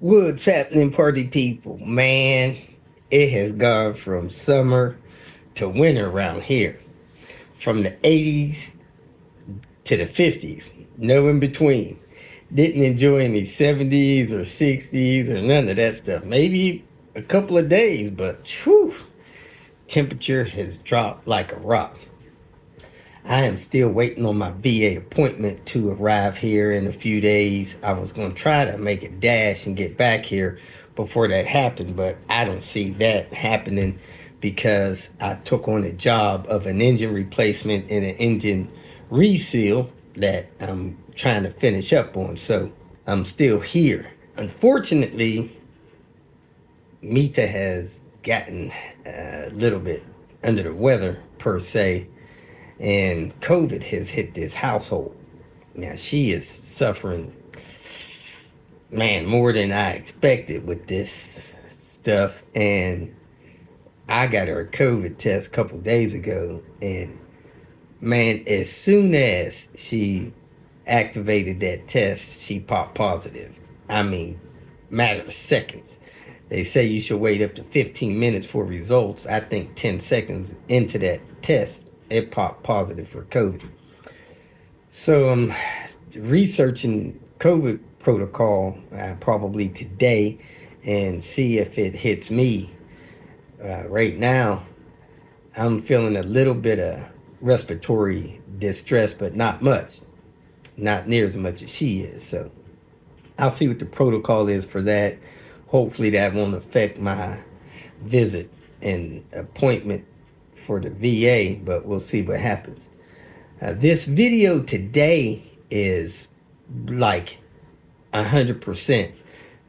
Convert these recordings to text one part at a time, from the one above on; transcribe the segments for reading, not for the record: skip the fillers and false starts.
What's happening, party people? Man, it has gone from summer to winter around here. From the 80s to the 50s. No in between. Didn't enjoy any 70s or 60s or none of that stuff. Maybe a couple of days, but whew, temperature has dropped like a rock. I am still waiting on my VA appointment to arrive here in a few days. I was going to try to make a dash and get back here before that happened, but I don't see that happening because I took on a job of an engine replacement and an engine reseal that I'm trying to finish up on. So I'm still here. Unfortunately, Mita has gotten a little bit under the weather per se, and COVID has hit this household. Now she is suffering, man, more than I expected with this stuff. And I got her a COVID test a couple days ago, and man, as soon as she activated that test, she popped positive. I mean, matter of seconds. They say you should wait up to 15 minutes for results. I think 10 seconds into that test, it popped positive for COVID. So I'm researching COVID protocol probably today and see if it hits me. Right now, I'm feeling a little bit of respiratory distress, but not much. Not near as much as she is. So I'll see what the protocol is for that. Hopefully that won't affect my visit and appointment for the VA, but we'll see what happens. This video today is like 100%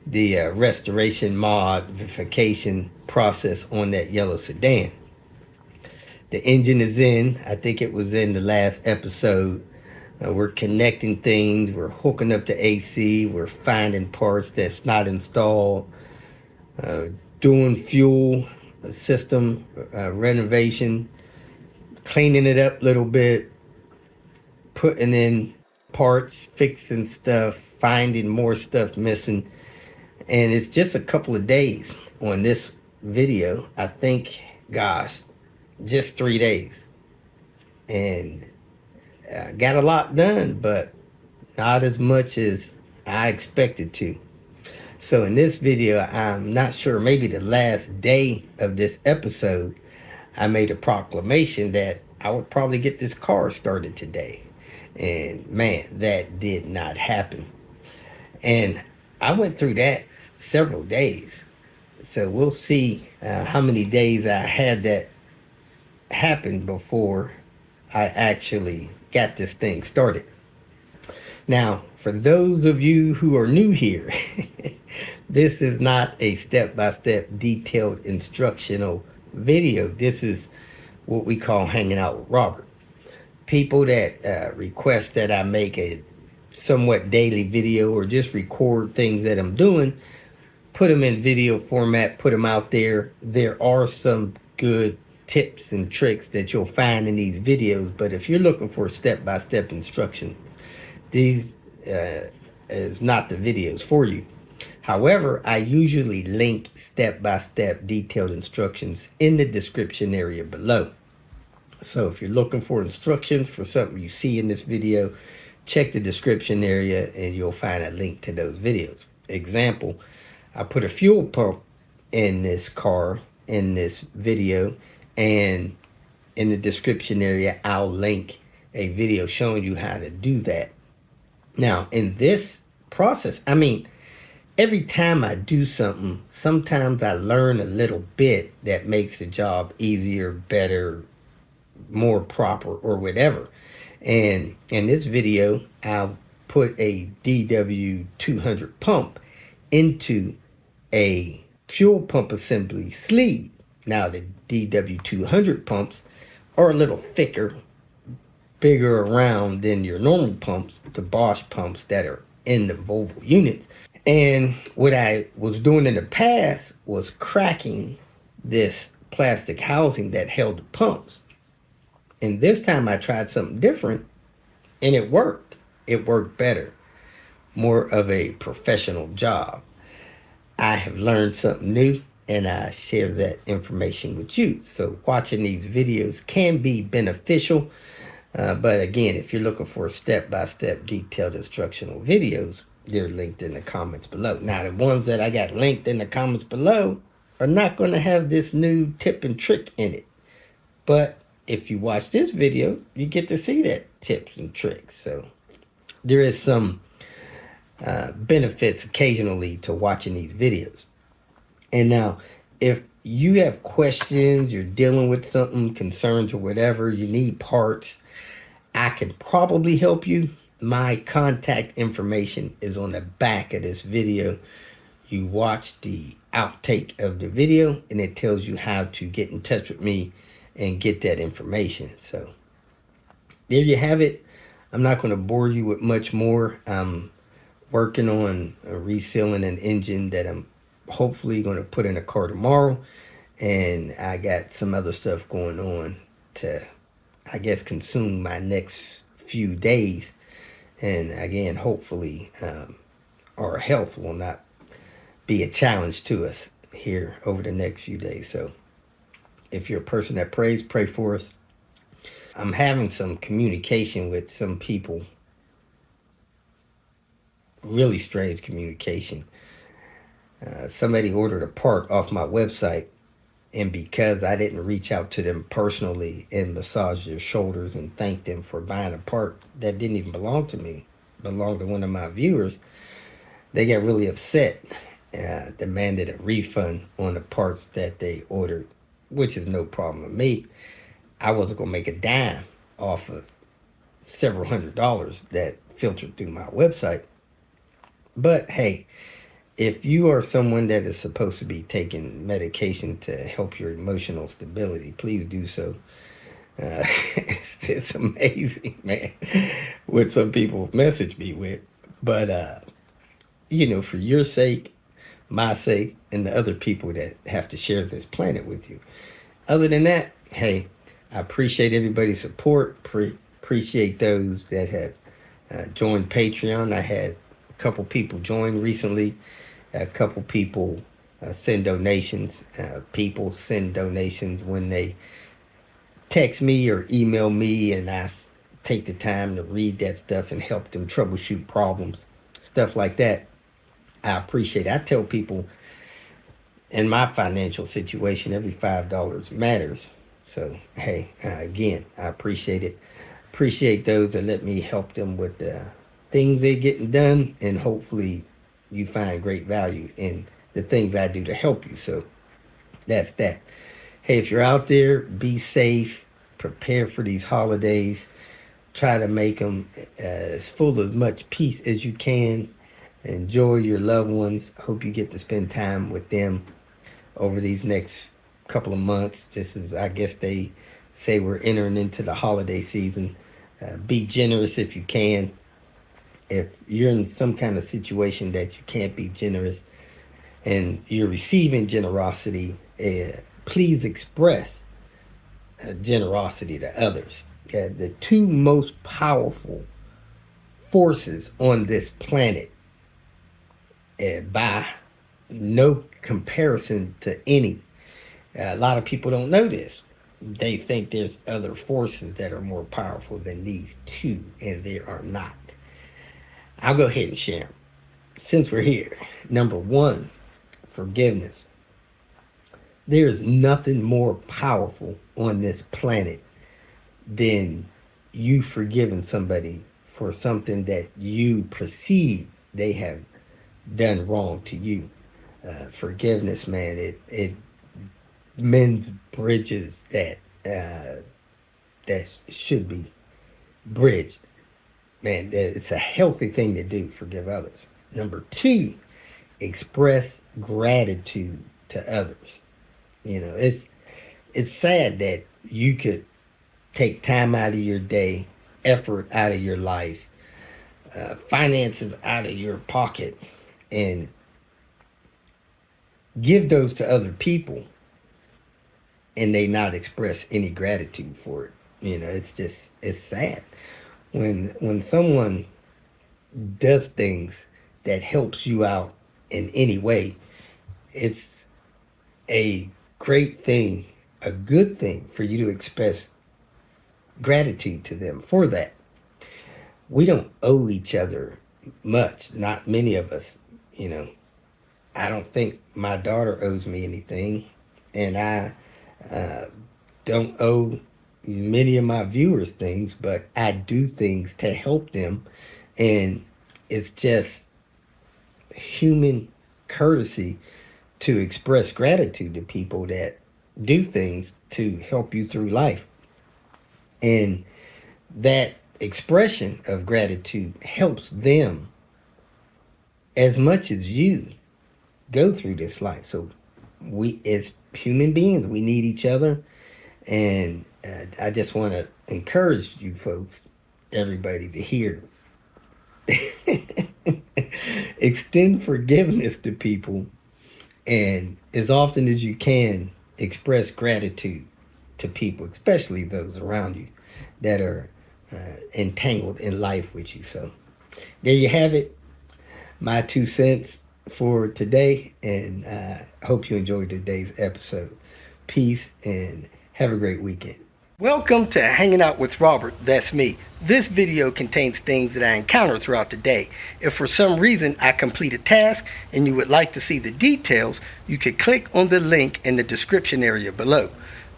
the restoration modification process on that yellow sedan. The engine is in. I think it was in the last episode. We're connecting things. We're hooking up to AC. We're finding parts that's not installed. Doing fuel system renovation. Cleaning it up a little bit. Putting in parts. Fixing stuff. Finding more stuff missing. And it's just a couple of days on this video. I think, gosh, just 3 days. And got a lot done, but not as much as I expected to. So in this video, I'm not sure, maybe the last day of this episode, I made a proclamation that I would probably get this car started today. And man, that did not happen. And I went through that several days. So we'll see how many days I had that happen before I actually got this thing started. Now, for those of you who are new here, this is not a step-by-step detailed instructional video. This is what we call hanging out with Robert. People that request that I make a somewhat daily video or just record things that I'm doing, put them in video format, put them out there. There are some good tips and tricks that you'll find in these videos, but if you're looking for step-by-step instructions, these is not the videos for you. However, I usually link step-by-step detailed instructions in the description area below. So if you're looking for instructions for something you see in this video, check the description area and you'll find a link to those videos. Example, I put a fuel pump in this car in this video, and in the description area I'll link a video showing you how to do that. Now in this process, I mean, every time I do something, sometimes I learn a little bit that makes the job easier, better, more proper, or whatever. And in this video, I'll put a DW200 pump into a fuel pump assembly sleeve. Now the DW200 pumps are a little thicker, bigger around than your normal pumps, the Bosch pumps that are in the Volvo units. And what I was doing in the past was cracking this plastic housing that held the pumps. And this time I tried something different, and it worked. It worked better. More of a professional job. I have learned something new and I share that information with you. So watching these videos can be beneficial. But again, if you're looking for step-by-step detailed instructional videos, they're linked in the comments below. Now, the ones that I got linked in the comments below are not going to have this new tip and trick in it. But if you watch this video, you get to see that tips and tricks. So there is some benefits occasionally to watching these videos. And now, if you have questions, you're dealing with something, concerns or whatever, you need parts, I can probably help you. My contact information is on the back of this video. You watch the outtake of the video and it tells you how to get in touch with me and get that information. So there you have it. I'm not going to bore you with much more. I'm working on resealing an engine that I'm hopefully going to put in a car tomorrow. And I got some other stuff going on to, I guess, consume my next few days. And again, hopefully, our health will not be a challenge to us here over the next few days. So if you're a person that prays, pray for us. I'm having some communication with some people, really strange communication. Somebody ordered a part off my website, and because I didn't reach out to them personally and massage their shoulders and thank them for buying a part that didn't even belong to me, belonged to one of my viewers, they got really upset, demanded a refund on the parts that they ordered, which is no problem with me. I wasn't going to make a dime off of several $100s that filtered through my website. But hey, if you are someone that is supposed to be taking medication to help your emotional stability, please do so. It's amazing, man, what some people message me with. But, for your sake, my sake, and the other people that have to share this planet with you. Other than that, hey, I appreciate everybody's support. Appreciate those that have joined Patreon. I had a couple people join recently. A couple people send donations. People send donations when they text me or email me, and I take the time to read that stuff and help them troubleshoot problems, stuff like that. I appreciate it. I tell people in my financial situation, every $5 matters. So, hey, again, I appreciate it. Appreciate those that let me help them with the things they're getting done, and hopefully you find great value in the things I do to help you. So that's that. Hey, if you're out there, be safe, prepare for these holidays, try to make them as full of much peace as you can. Enjoy your loved ones. Hope you get to spend time with them over these next couple of months, just as I guess they say we're entering into the holiday season. Be generous if you can. If you're in some kind of situation that you can't be generous and you're receiving generosity, please express generosity to others. The two most powerful forces on this planet, by no comparison to any, a lot of people don't know this. They think there's other forces that are more powerful than these two, and there are not. I'll go ahead and share them. Since we're here, number one, forgiveness. There is nothing more powerful on this planet than you forgiving somebody for something that you perceive they have done wrong to you. Forgiveness, man, it mends bridges that should be bridged. Man, it's a healthy thing to do, forgive others. Number two, express gratitude to others. It's sad that you could take time out of your day, effort out of your life, finances out of your pocket, and give those to other people, and they not express any gratitude for it. It's sad. When someone does things that helps you out in any way, it's a great thing, a good thing for you to express gratitude to them for that. We don't owe each other much, not many of us, you know. I don't think my daughter owes me anything, and I don't owe many of my viewers things, but I do things to help them, and it's just human courtesy to express gratitude to people that do things to help you through life. And that expression of gratitude helps them as much as you go through this life. So we, as human beings, we need each other. And I just want to encourage you folks, everybody, to hear. Extend forgiveness to people, and as often as you can, express gratitude to people, especially those around you that are entangled in life with you. So there you have it, my 2 cents for today, and I hope you enjoyed today's episode. Peace and have a great weekend. Welcome to Hanging Out with Robert, that's me. This video contains things that I encounter throughout the day. If for some reason I complete a task and you would like to see the details, you can click on the link in the description area below.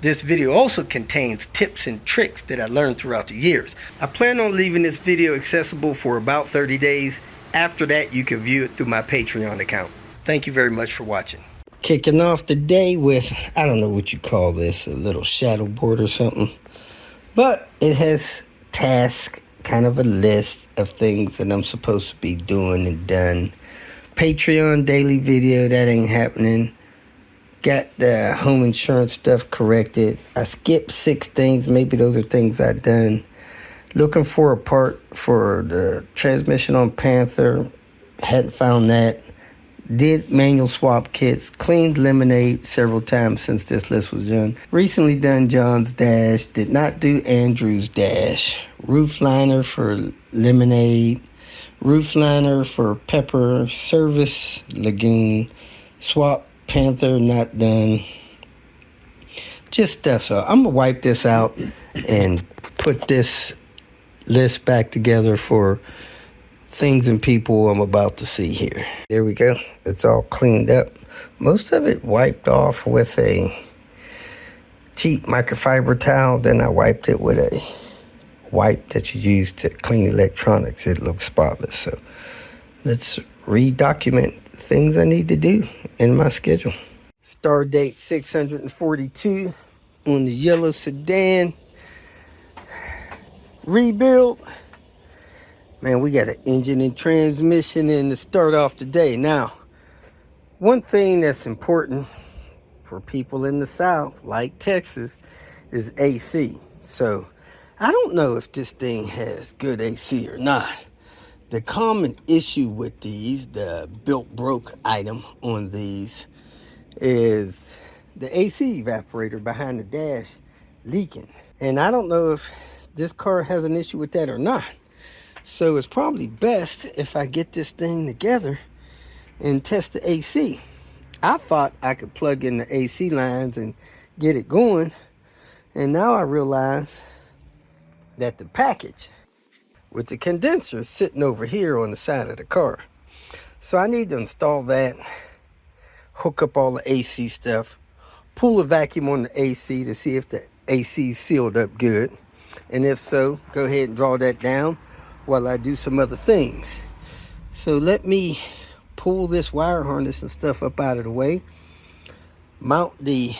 This video also contains tips and tricks that I learned throughout the years. I plan on leaving this video accessible for about 30 days. After that, you can view it through my Patreon account. Thank you very much for watching. Kicking off the day with, I don't know what you call this, a little shadow board or something. But it has tasks, kind of a list of things that I'm supposed to be doing and done. Patreon daily video, that ain't happening. Got the home insurance stuff corrected. I skipped 6 things, maybe those are things I've done. Looking for a part for the transmission on Panther, hadn't found that. Did manual swap kits, cleaned Lemonade several times since this list was done. Recently done John's dash, did not do Andrew's dash. Roof liner for Lemonade, roof liner for Pepper, service Lagoon, swap Panther, not done. Just stuff. So I'm gonna wipe this out and put this list back together for things and people I'm about to see here. There we go. It's all cleaned up. Most of it wiped off with a cheap microfiber towel. Then I wiped it with a wipe that you use to clean electronics. It looks spotless. So let's redocument things I need to do in my schedule. Star date 642 on the yellow sedan. Rebuild. Man, we got an engine and transmission in to start off the day. Now, one thing that's important for people in the South, like Texas, is AC. So, I don't know if this thing has good AC or not. The common issue with these, the built broke item on these, is the AC evaporator behind the dash leaking. And I don't know if this car has an issue with that or not. So it's probably best if I get this thing together and test the AC. I thought I could plug in the AC lines and get it going. And now I realize that the package with the condenser is sitting over here on the side of the car. So I need to install that, hook up all the AC stuff, pull a vacuum on the AC to see if the AC is sealed up good. And if so, go ahead and draw that down while I do some other things. So let me pull this wire harness and stuff up out of the way, mount the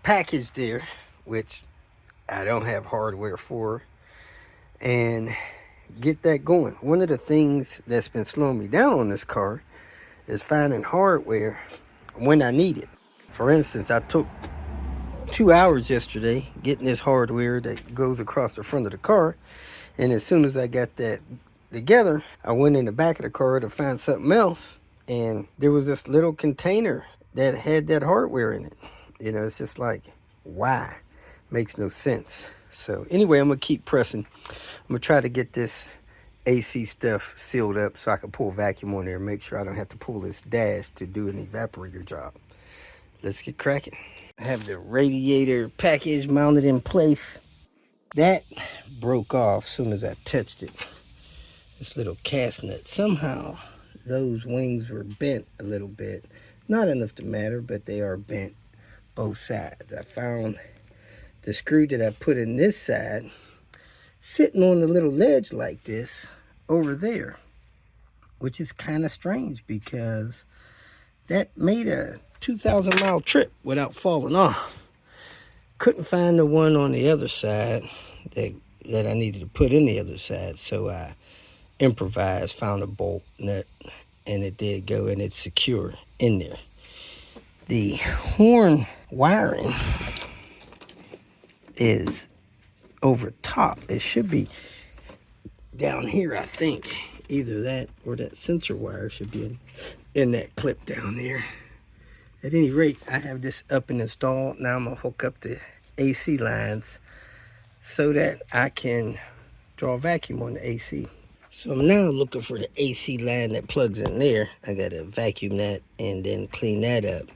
package there, which I don't have hardware for, and get that going. One of the things that's been slowing me down on this car is finding hardware when I need it. For instance, I took 2 hours yesterday getting this hardware that goes across the front of the car. And as soon as I got that together, I went in the back of the car to find something else. And there was this little container that had that hardware in it. You know, it's just like, why? Makes no sense. So anyway, I'm going to keep pressing. I'm going to try to get this AC stuff sealed up so I can pull vacuum on there and make sure I don't have to pull this dash to do an evaporator job. Let's get cracking. I have the radiator package mounted in place. That broke off as soon as I touched it. This little cast nut. Somehow those wings were bent a little bit. Not enough to matter, but they are bent both sides. I found the screw that I put in this side sitting on a little ledge like this over there, which is kind of strange because that made a 2,000-mile trip without falling off. Couldn't find the one on the other side that I needed to put in the other side, so I improvised, found a bolt nut, and it did go, and it's secure in there. The horn wiring is over top. It should be down here, I think. Either that or that sensor wire should be in that clip down there. At any rate, I have this up and installed. Now I'm gonna hook up the AC lines so that I can draw vacuum on the AC. So I'm now looking for the AC line that plugs in there. I gotta vacuum that and then clean that up.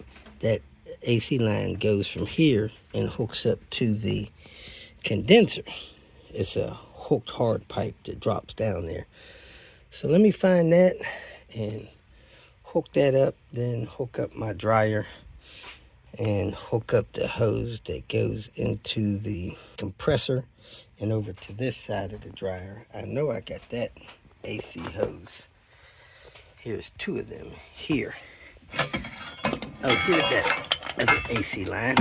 That AC line goes from here and hooks up to the condenser. It's a hooked hard pipe that drops down there. So let me find that and hook that up, then hook up my dryer and hook up the hose that goes into the compressor and over to this side of the dryer. I know I got that AC hose. Here's two of them here. Oh, here's that other AC line.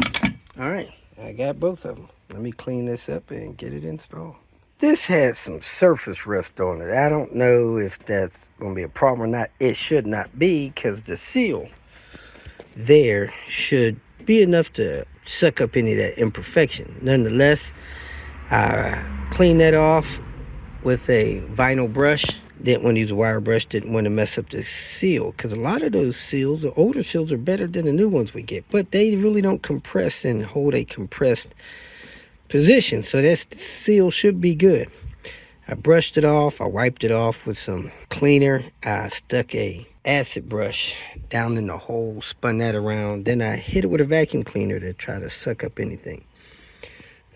All right, I got both of them. Let me clean this up and get it installed. This has some surface rust on it. I don't know if that's going to be a problem or not. It should not be, because the seal there should be enough to suck up any of that imperfection. Nonetheless, I cleaned that off with a vinyl brush. Didn't want to use a wire brush. Didn't want to mess up the seal, because a lot of those seals, the older seals, are better than the new ones we get, but they really don't compress and hold a compressed position, so that seal should be good. I brushed it off. I wiped it off with some cleaner. I stuck a acid brush down in the hole, spun that around, then I hit it with a vacuum cleaner to try to suck up anything.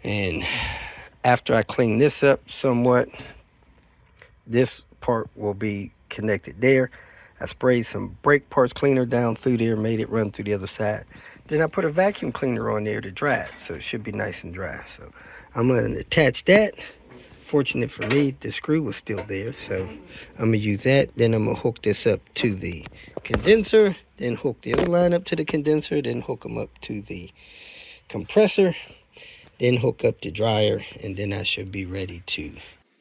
And after I clean this up somewhat, this part will be connected there. I sprayed some brake parts cleaner down through there, made it run through the other side. Then I put a vacuum cleaner on there to dry it, so it should be nice and dry. So I'm going to attach that. Fortunate for me, the screw was still there, so I'm going to use that. Then I'm going to hook this up to the condenser, then hook the other line up to the condenser, then hook them up to the compressor, then hook up the dryer, and then I should be ready to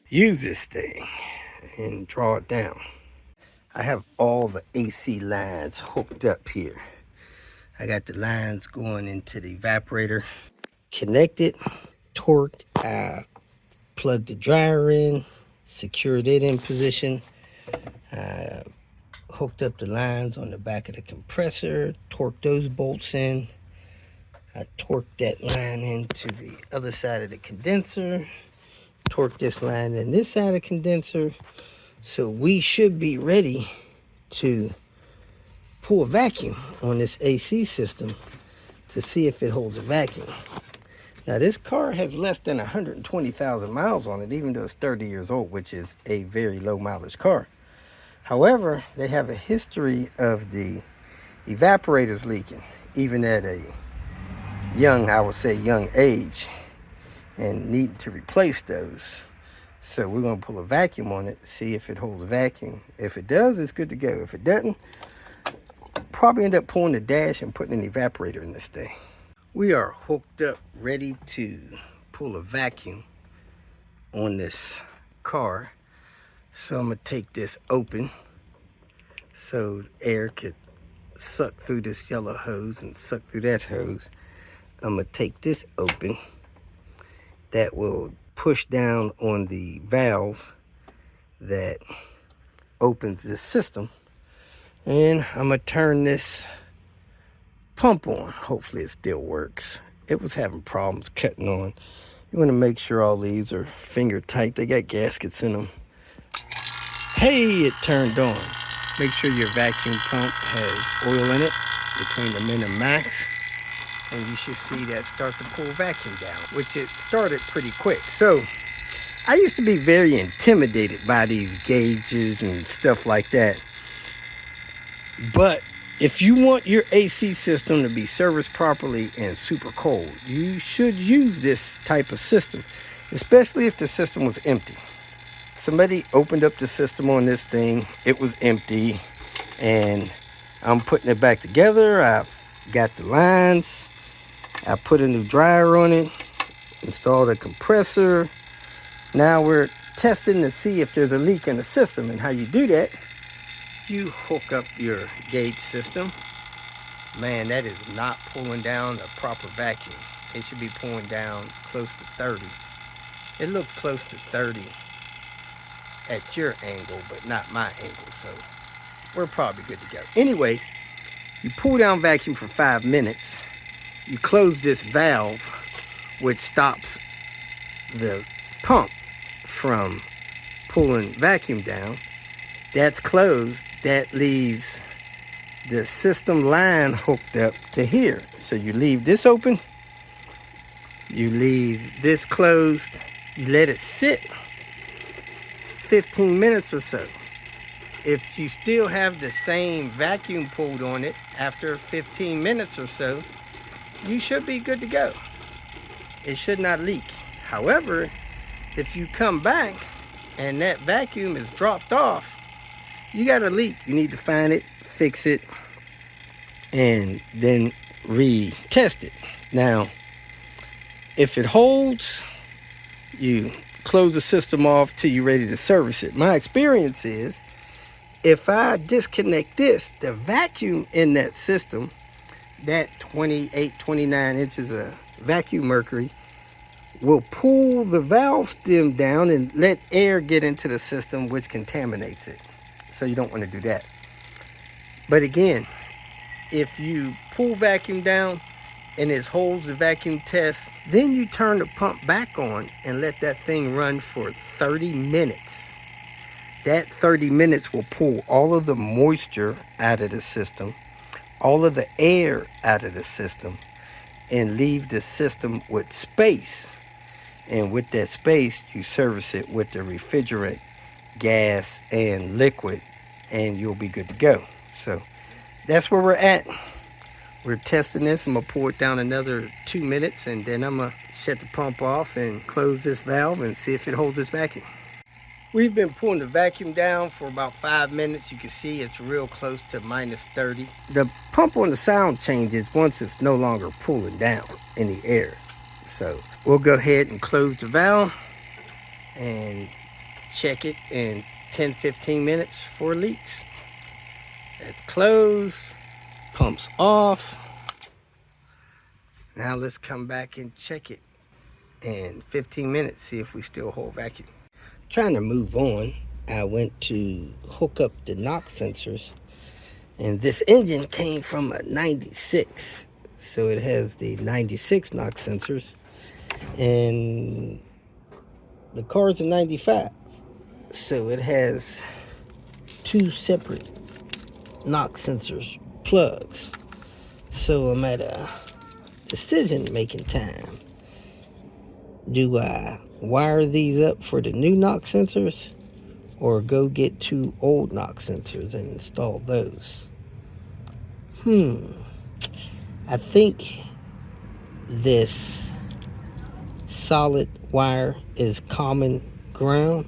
use this thing and draw it down. I have all the AC lines hooked up here. I got the lines going into the evaporator, connected, torqued. I plugged the dryer in, secured it in position. I hooked up the lines on the back of the compressor, torqued those bolts in. I torqued that line into the other side of the condenser, torqued this line in this side of the condenser. So we should be ready to pull a vacuum on this AC system to see if it holds a vacuum. Now, this car has less than 120,000 miles on it, even though it's 30 years old, which is a very low mileage car. However, they have a history of the evaporators leaking, even at a young, I would say young age, and need to replace those. So we're going to pull a vacuum on it, see if it holds a vacuum. If it does, it's good to go. If it doesn't, probably end up pulling the dash and putting an evaporator in this thing. We are hooked up, ready to pull a vacuum on this car. So I'm going to take this open so air could suck through this yellow hose and suck through that hose. I'm going to take this open. That will push down on the valve that opens this system. And I'm going to turn this pump on. Hopefully it still works. It was having problems cutting on. You want to make sure all these are finger tight. They got gaskets in them. Hey, it turned on. Make sure your vacuum pump has oil in it between the min and max, and you should see that start to pull vacuum down, which it started pretty quick. So I used to be very intimidated by these gauges and stuff like that. But if you want your AC system to be serviced properly and super cold, you should use this type of system, especially if the system was empty. Somebody opened up the system on this thing, it was empty, and I'm putting it back together. I've got the lines, I put a new dryer on it, installed a compressor. Now we're testing to see if there's a leak in the system, and how you do that, you hook up your gauge system. Man, that is not pulling down a proper vacuum. It should be pulling down close to 30. It looks close to 30 at your angle, but not my angle, so we're probably good to go. Anyway, you pull down vacuum for 5 minutes. You close this valve, which stops the pump from pulling vacuum down. That's closed. That leaves the system line hooked up to here. So you leave this open, you leave this closed, you let it sit 15 minutes or so. If you still have the same vacuum pulled on it after 15 minutes or so, you should be good to go. It should not leak. However, if you come back and that vacuum is dropped off, you got a leak. You need to find it, fix it, and then retest it. Now, if it holds, you close the system off till you're ready to service it. My experience is, if I disconnect this, the vacuum in that system, that 28, 29 inches of vacuum mercury, will pull the valve stem down and let air get into the system, which contaminates it. So you don't want to do that. But again, if you pull vacuum down and it holds the vacuum test, then you turn the pump back on and let that thing run for 30 minutes. That 30 minutes will pull all of the moisture out of the system, all of the air out of the system, and leave the system with space. And with that space, you service it with the refrigerant, gas, and liquid, and you'll be good to go. So that's where we're at. We're testing this. I'm going to pour it down another 2 minutes, and then I'm going to shut the pump off and close this valve and see if it holds this vacuum. We've been pulling the vacuum down for about 5 minutes. You can see it's real close to minus 30. The pump on the sound changes once it's no longer pulling down in the air. So we'll go ahead and close the valve and check it in 10-15 minutes for leaks. It's closed. Pump's off. Now let's come back and check it in 15 minutes, see if we still hold vacuum. Trying to move on, I went to hook up the NOx sensors, and this engine came from a 96, so it has the 96 NOx sensors, and the car's a 95, so it has 2 separate NOx sensors plugs. So I'm at a decision making time. Do I wire these up for the new NOx sensors, or go get 2 old NOx sensors and install those? I think this solid wire is common ground.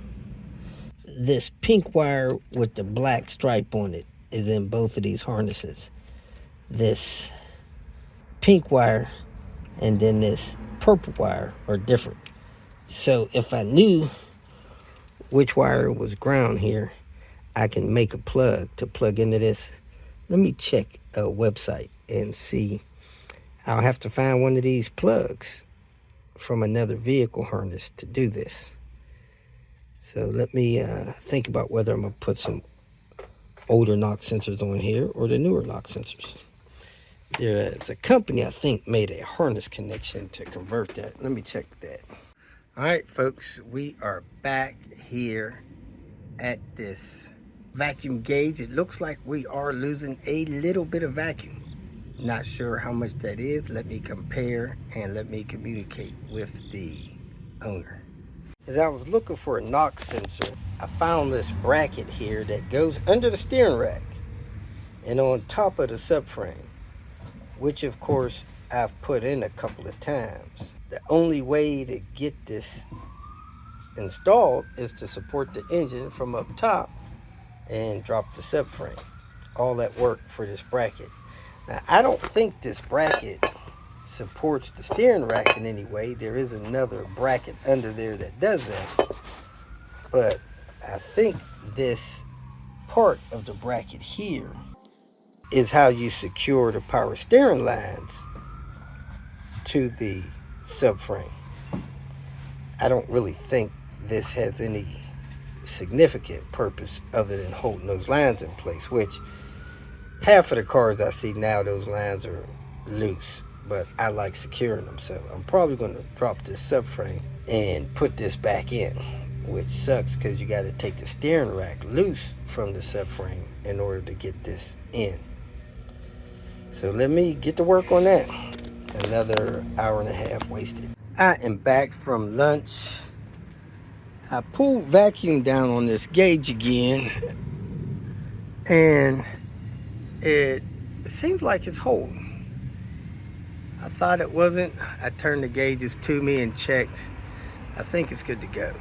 This pink wire with the black stripe on it is in both of these harnesses. This pink wire and then this purple wire are different. So if I knew which wire was ground here, I can make a plug to plug into this. Let me check a website and see. I'll have to find one of these plugs from another vehicle harness to do this. So let me think about whether I'm going to put some older NOx sensors on here or the newer NOx sensors. There's a company I think made a harness connection to convert that. Let me check that. All right, folks, we are back here at this vacuum gauge, it looks like we are losing a little bit of vacuum. Not sure how much that is. Let me compare and let me communicate with the owner. As I was looking for a NOx sensor, I found this bracket here that goes under the steering rack and on top of the subframe, which of course I've put in a couple of times. The only way to get this installed is to support the engine from up top and drop the subframe. All that work for this bracket. Now, I don't think this bracket supports the steering rack in any way. There is another bracket under there that does that. But I think this part of the bracket here is how you secure the power steering lines to the subframe. I don't really think this has any significant purpose other than holding those lines in place, which half of the cars I see now, those lines are loose, but I like securing them. So I'm probably going to drop this subframe and put this back in, which sucks because you got to take the steering rack loose from the subframe in order to get this in. So let me get to work on that. Another hour and a half wasted. I am back from lunch. I pulled vacuum down on this gauge again, and it seems like it's holding. I thought it wasn't. I turned the gauges to me and checked. I think it's good to go.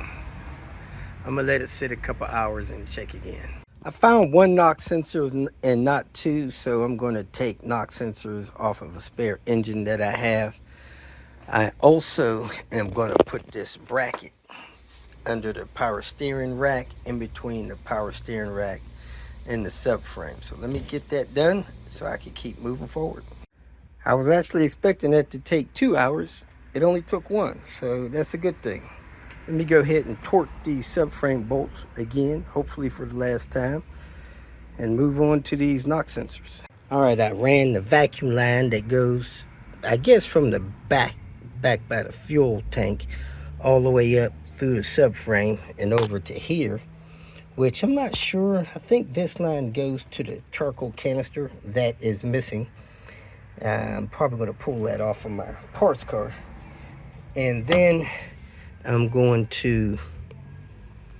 I'm gonna let it sit a couple hours and check again. I found one NOx sensor and not two, so I'm gonna take NOx sensors off of a spare engine that I have. I also am gonna put this bracket under the power steering rack, in between the power steering rack and the subframe. So let me get that done so I can keep moving forward. I was actually expecting that to take 2 hours. It only took 1, so that's a good thing. Let me go ahead and torque these subframe bolts again, hopefully for the last time, and move on to these NOx sensors. All right, I ran the vacuum line that goes, I guess, from the back by the fuel tank all the way up through the subframe and over to here, which I'm not sure. I think this line goes to the charcoal canister that is missing. I'm probably going to pull that off of my parts car, and then I'm going to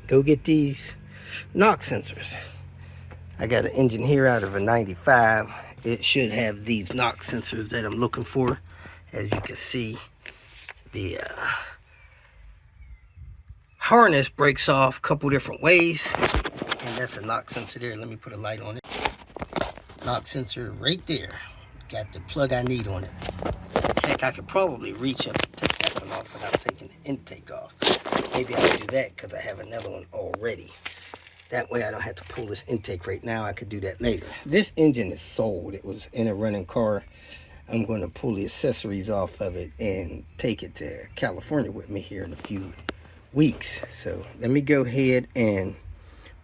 go get these NOx sensors. I got an engine here out of a 95. It should have these NOx sensors that I'm looking for. As you can see, the harness breaks off a couple different ways, and that's a NOx sensor there. Let me put a light on it. NOx sensor right there. Got the plug I need on it. Heck, I could probably reach up and take that one off without taking the intake off. Maybe I can do that because I have another one already. That way I don't have to pull this intake right now. I could do that later. This engine is sold. It was in a running car. I'm going to pull the accessories off of it and take it to California with me here in a few weeks. So let me go ahead and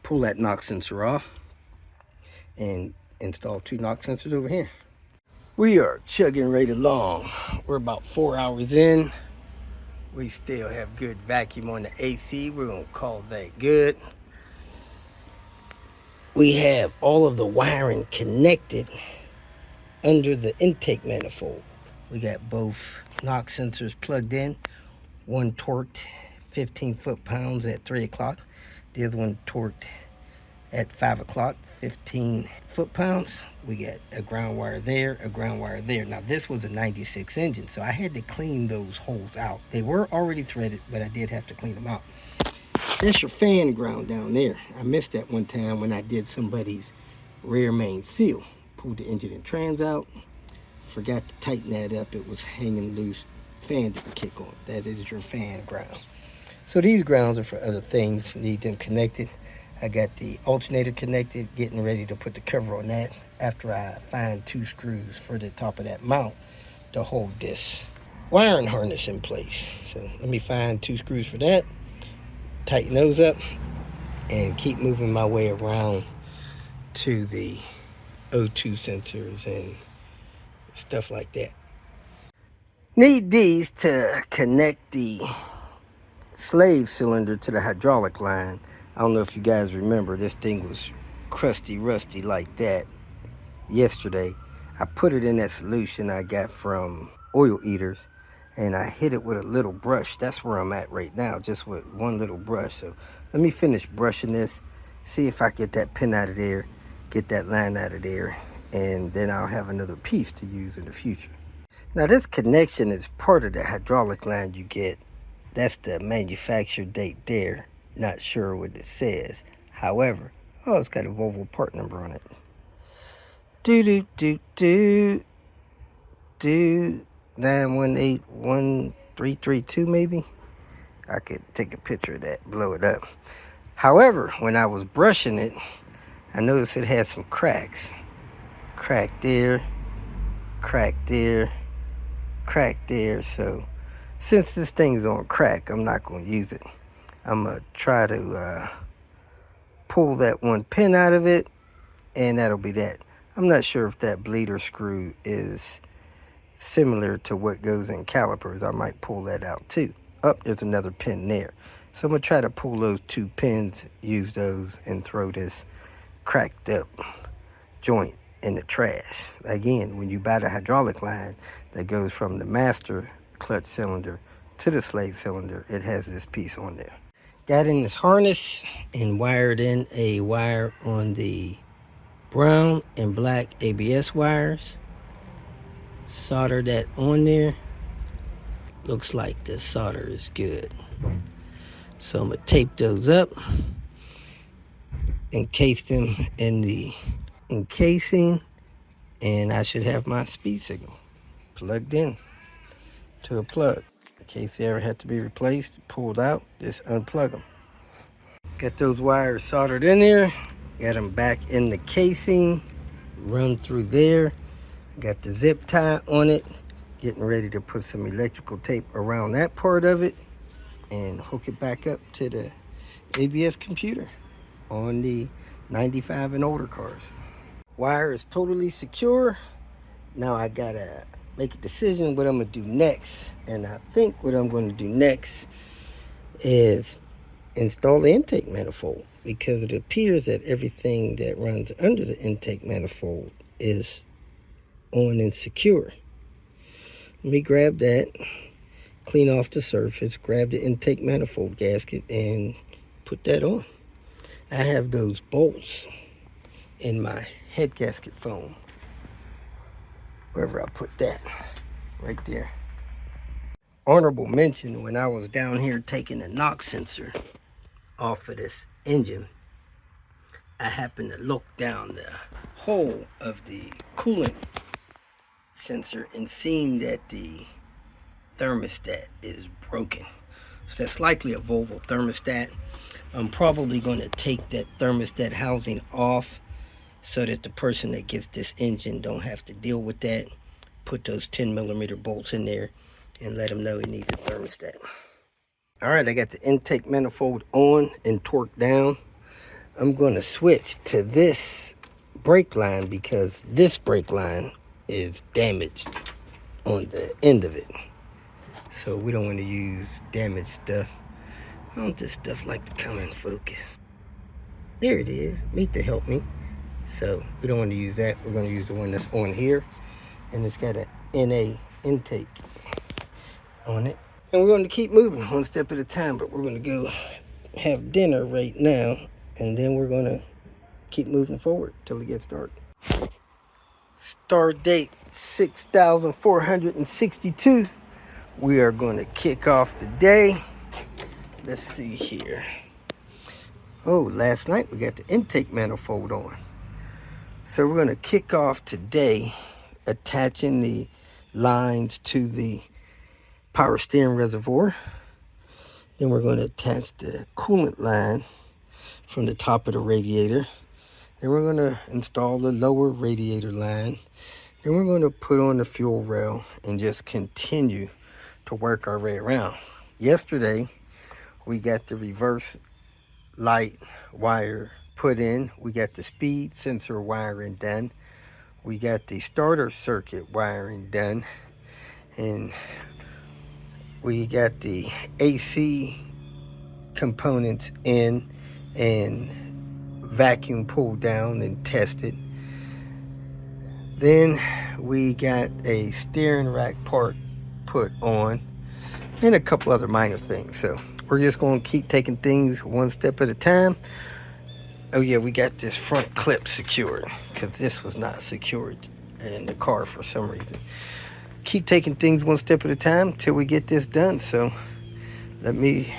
pull that NOx sensor off and install 2 NOx sensors over here. We are chugging right along. We're about 4 hours in. We still have good vacuum on the AC. We're going to call that good. We have all of the wiring connected under the intake manifold. We got both NOx sensors plugged in. One torqued 15 foot-pounds at 3 o'clock. The other one torqued at 5 o'clock, 15 foot-pounds. We got a ground wire there, a ground wire there. Now, this was a 96 engine, so I had to clean those holes out. They were already threaded, but I did have to clean them out. That's your fan ground down there. I missed that one time when I did somebody's rear main seal. Pulled the engine and trans out. Forgot to tighten that up. It was hanging loose. Fan didn't kick on. That is your fan ground. So these grounds are for other things. Need them connected. I got the alternator connected, getting ready to put the cover on that after I find 2 screws for the top of that mount to hold this wiring harness in place. So let me find 2 screws for that, tighten those up, and keep moving my way around to the O2 sensors and stuff like that. Need these to connect the slave cylinder to the hydraulic line. I don't know if you guys remember, this thing was crusty, rusty like that yesterday. I put it in that solution I got from Oil Eaters, and I hit it with a little brush. That's where I'm at right now, just with one little brush. So let me finish brushing this, see if I get that pin out of there, get that line out of there, and then I'll have another piece to use in the future. Now this connection is part of the hydraulic line you get. That's the manufacture date there. Not sure what it says. However, oh, it's got a Volvo part number on it. Do do do do do 9181332 maybe. I could take a picture of that, blow it up. However, when I was brushing it, I noticed it had some cracks. Crack there, crack there, crack there. So since this thing's on crack, I'm not going to use it. I'm going to try to pull that one pin out of it, and that'll be that. I'm not sure if that bleeder screw is similar to what goes in calipers. I might pull that out too. Oh, there's another pin there. So I'm going to try to pull those two pins, use those, and throw this cracked up joint in the trash. Again, when you buy the hydraulic line that goes from the master clutch cylinder to the slave cylinder, it has this piece on there. Got in this harness and wired in a wire on the brown and black ABS wires. Solder that on there. Looks like the solder is good. So I'm going to tape those up, encase them in the encasing, and I should have my speed signal plugged in to a plug. In case they ever had to be replaced, pulled out, just unplug them. Got those wires soldered in there, got them back in the casing, run through there. Got the zip tie on it, getting ready to put some electrical tape around that part of it and hook it back up to the ABS computer on the 95 and older cars. Wire is totally secure. Now I gotta make a decision what I'm gonna do next. And I think what I'm gonna do next is install the intake manifold, because it appears that everything that runs under the intake manifold is on and secure. Let me grab that, clean off the surface, grab the intake manifold gasket, and put that on. I have those bolts in my head gasket foam. Wherever I put that, right there. Honorable mention, when I was down here taking the knock sensor off of this engine, I happened to look down the hole of the coolant sensor and seen that the thermostat is broken. So that's likely a Volvo thermostat. I'm probably going to take that thermostat housing off so that the person that gets this engine don't have to deal with that. Put those 10mm bolts in there and let them know it needs a thermostat. All right, I got the intake manifold on and torqued down. I'm going to switch to this brake line because this brake line is damaged on the end of it. So we don't want to use damaged stuff. I want this stuff like to come in focus. There it is. Meet to help me. So we don't want to use that. We're going to use the one that's on here. And it's got an NA intake on it. And we're going to keep moving one step at a time. But we're going to go have dinner right now. And then we're going to keep moving forward till it gets dark. Start date 6,462. We are going to kick off the day. Let's see here. Oh, last night we got the intake manifold on. So we're going to kick off today attaching the lines to the power steering reservoir. Then we're going to attach the coolant line from the top of the radiator. Then we're going to install the lower radiator line. Then we're going to put on the fuel rail and just continue to work our way around. Yesterday, we got the reverse light wire put in. We got the speed sensor wiring done. We got the starter circuit wiring done. And we got the AC components in. and vacuum pulled down and tested. Then we got a steering rack part put on and a couple other minor things. So we're just going to keep taking things one step at a time. Oh yeah, we got this front clip secured because this was not secured in the car for some reason. Keep taking things one step at a time till we get this done. So let me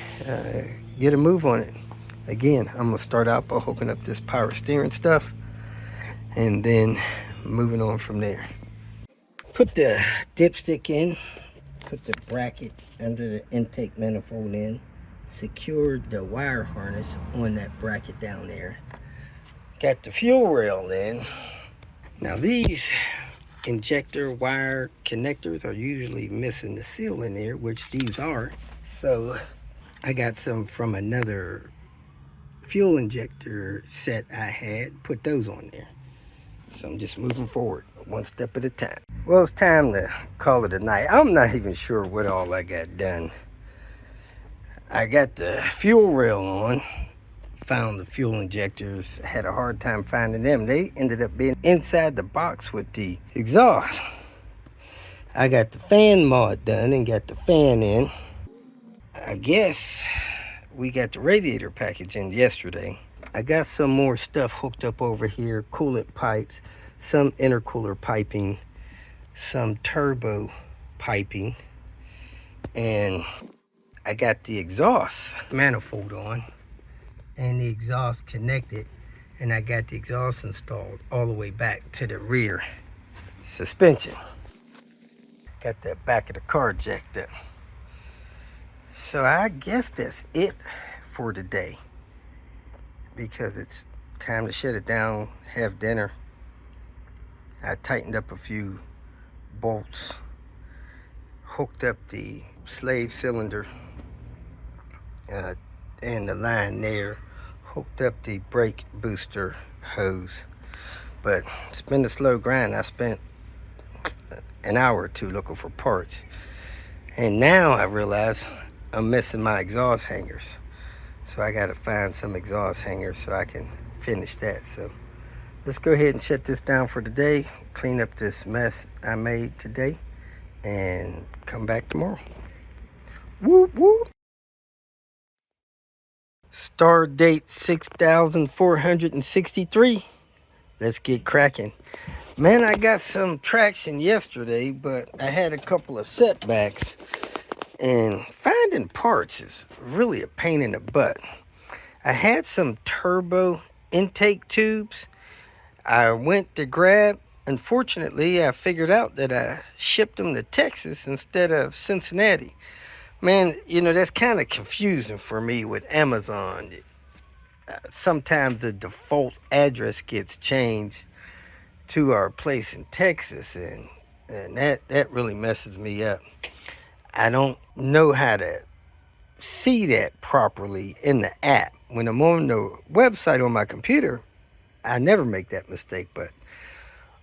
get a move on it. Again, I'm going to start out by hooking up this power steering stuff and then moving on from there. Put the dipstick in, put the bracket under the intake manifold in, secured the wire harness on that bracket down there. Got the fuel rail in. Now these injector wire connectors are usually missing the seal in there, which these are. So I got some from another fuel injector set I had, put those on there. So I'm just moving forward one step at a time. Well, it's time to call it a night. I'm not even sure what all I got done. I got the fuel rail on, found the fuel injectors, had a hard time finding them. They ended up being inside the box with the exhaust. I got the fan mod done and got the fan in. I guess we got the radiator package in yesterday. I got some more stuff hooked up over here, coolant pipes, some intercooler piping, some turbo piping, and I got the exhaust manifold on and the exhaust connected, and I got the exhaust installed all the way back to the rear suspension. Got that back of the car jacked up. So I guess that's it for today, because it's time to shut it down, have dinner. I tightened up a few bolts, hooked up the slave cylinder and the line there, hooked up the brake booster hose. But it's been a slow grind. I spent an hour or two looking for parts, and now I realize I'm missing my exhaust hangers. So I gotta find some exhaust hangers so I can finish that. So let's go ahead and shut this down for today, clean up this mess I made today, and come back tomorrow. Whoop whoop. Star date 6463. Let's get cracking. Man, I got some traction yesterday, but I had a couple of setbacks, and finding parts is really a pain in the butt. I had some turbo intake tubes I went to grab. Unfortunately, I figured out that I shipped them to Texas instead of Cincinnati. Man, you know, that's kind of confusing for me with Amazon. Sometimes the default address gets changed to our place in Texas, and that really messes me up. I don't know how to see that properly in the app. When I'm on the website on my computer, I never make that mistake, but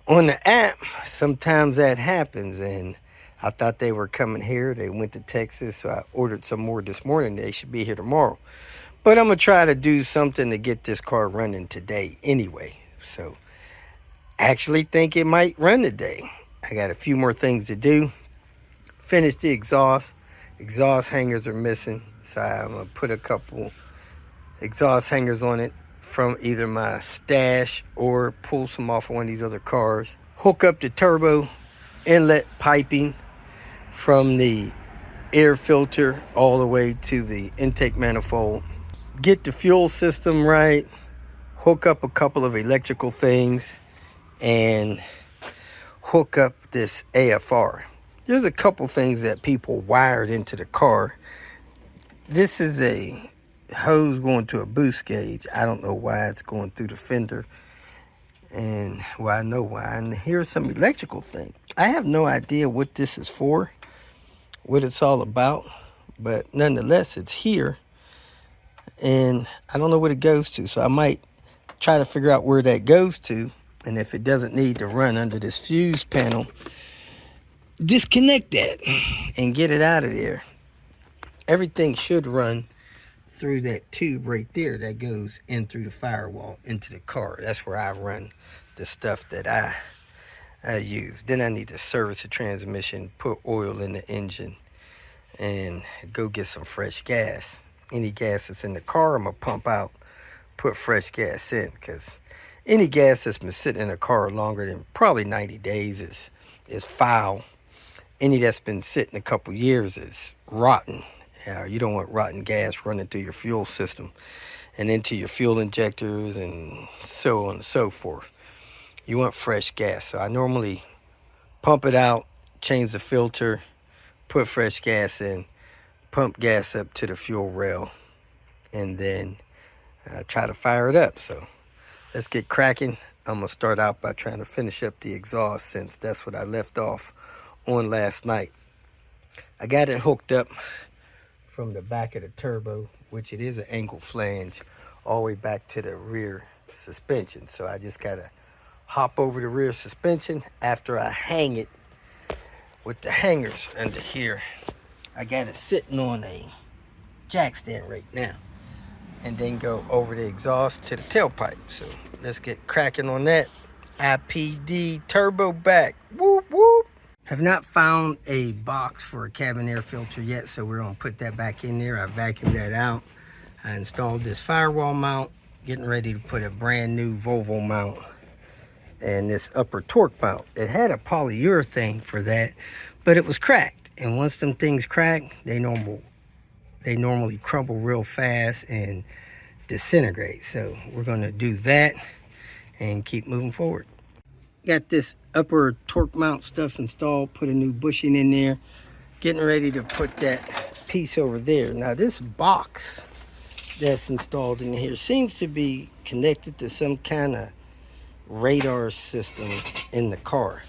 on the app, sometimes that happens, and I thought they were coming here. They went to Texas, so I ordered some more this morning. They should be here tomorrow. But I'm going to try to do something to get this car running today anyway. So I actually think it might run today. I got a few more things to do. Finish the exhaust. Exhaust hangers are missing, so I'm going to put a couple exhaust hangers on it from either my stash or pull some off of one of these other cars. Hook up the turbo inlet piping from the air filter all the way to the intake manifold. Get the fuel system right. Hook up a couple of electrical things and hook up this AFR. There's a couple things that people wired into the car. This is a hose going to a boost gauge. I don't know why it's going through the fender, and well, I know why. And here's some electrical thing. I have no idea what this is for, what it's all about, but nonetheless, it's here, and I don't know what it goes to. So I might try to figure out where that goes to, and if it doesn't need to run under this fuse panel, disconnect that and get it out of there. Everything should run through that tube right there that goes in through the firewall into the car. That's where I run the stuff that I use. Then I need to service the transmission, put oil in the engine, and go get some fresh gas. Any gas that's in the car, I'm gonna pump out, put fresh gas in, because any gas that's been sitting in a car longer than probably 90 days is foul. Any that's been sitting a couple years is rotten. You don't want rotten gas running through your fuel system and into your fuel injectors and so on and so forth. You want fresh gas. So I normally pump it out, change the filter, put fresh gas in, pump gas up to the fuel rail, and then try to fire it up. So let's get cracking. I'm gonna start out by trying to finish up the exhaust, since that's what I left off on last night. I got it hooked up from the back of the turbo, which it is an angle flange, all the way back to the rear suspension. So I just gotta hop over the rear suspension after I hang it with the hangers under here. I got it sitting on a jack stand right now, and then go over the exhaust to the tailpipe. So let's get cracking on that. IPD turbo back. Whoop whoop. Have not found a box for a cabin air filter yet, so we're gonna put that back in there. I vacuumed that out. I installed this firewall mount, getting ready to put a brand new Volvo mount and this upper torque mount. It had a polyurethane for that, but it was cracked. And once them things crack, they normally crumble real fast and disintegrate. So we're gonna do that and keep moving forward. Got this upper torque mount stuff installed, put a new bushing in there, getting ready to put that piece over there. Now this box that's installed in here seems to be connected to some kind of radar system in the car.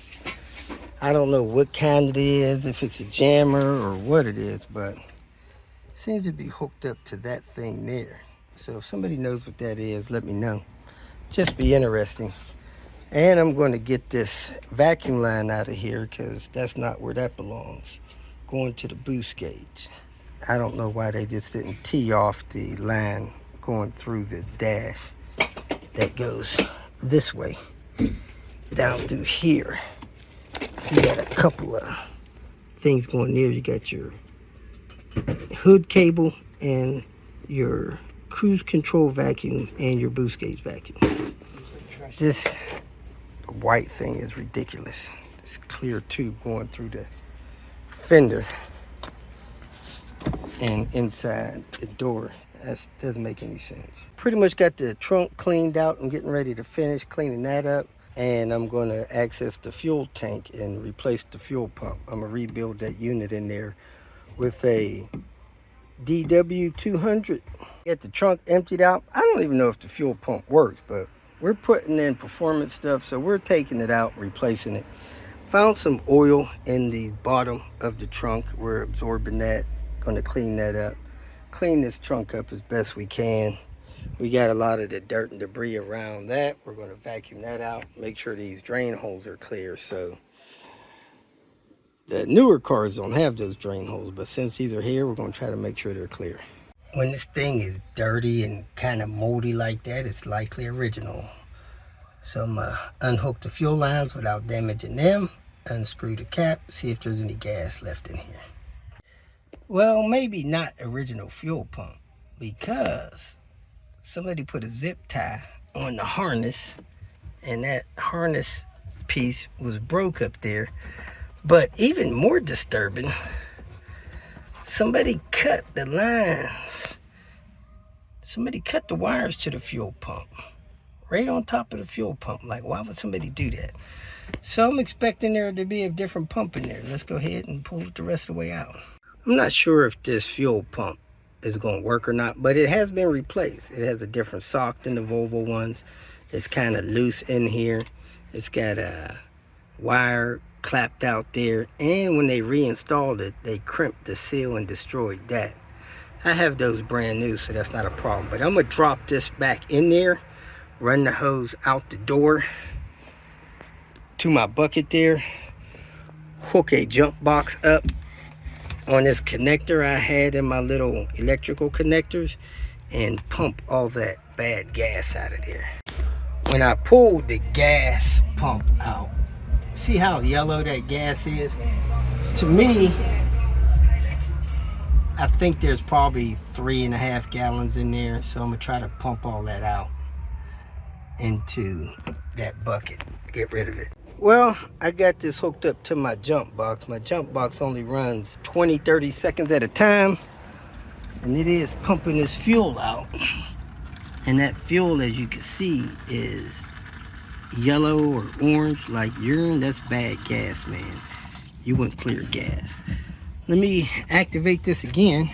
I don't know what kind it is, if it's a jammer or what it is, but it seems to be hooked up to that thing there. So if somebody knows what that is, let me know. Just be interesting. And I'm going to get this vacuum line out of here, because that's not where that belongs. Going to the boost gauge. I don't know why they just didn't tee off the line going through the dash that goes this way down through here. You got a couple of things going there. You got your hood cable and your cruise control vacuum and your boost gauge vacuum. This white thing is ridiculous. This clear tube going through the fender and inside the door. That doesn't make any sense. Pretty much got the trunk cleaned out. I'm getting ready to finish cleaning that up, and I'm going to access the fuel tank and replace the fuel pump. I'm going to rebuild that unit in there with a DW200. Get the trunk emptied out. I don't even know if the fuel pump works, but we're putting in performance stuff, so we're taking it out, replacing it. Found some oil in the bottom of the trunk. We're absorbing that. Going to clean that up. Clean this trunk up as best we can. We got a lot of the dirt and debris around that. We're going to vacuum that out. Make sure these drain holes are clear. So the newer cars don't have those drain holes, but since these are here, we're going to try to make sure they're clear. When this thing is dirty and kind of moldy like that, it's likely original. So I'm going to unhook the fuel lines without damaging them, unscrew the cap, see if there's any gas left in here. Well, maybe not original fuel pump, because somebody put a zip tie on the harness, and that harness piece was broke up there. But even more disturbing, somebody cut the lines. Somebody cut the wires to the fuel pump right on top of the fuel pump. Like, why would somebody do that? So I'm expecting there to be a different pump in there. Let's go ahead and pull it the rest of the way out. I'm not sure if this fuel pump is going to work or not, but it has been replaced. It has a different sock than the Volvo ones. It's kind of loose in here. It's got a wire clapped out there, and when they reinstalled it, they crimped the seal and destroyed that. I have those brand new, so that's not a problem. But I'm gonna drop this back in there, run the hose out the door to my bucket there, hook a jump box up on this connector I had in my little electrical connectors and pump all that bad gas out of there. When I pulled the gas pump out, see how yellow that gas is? To me, I think there's probably 3.5 gallons in there, so I'm gonna try to pump all that out into that bucket, get rid of it. Well, I got this hooked up to my jump box. My jump box only runs 20-30 seconds at a time, and it is pumping this fuel out. And that fuel, as you can see, is yellow or orange like urine. That's bad gas, man. You want clear gas. Let me activate this again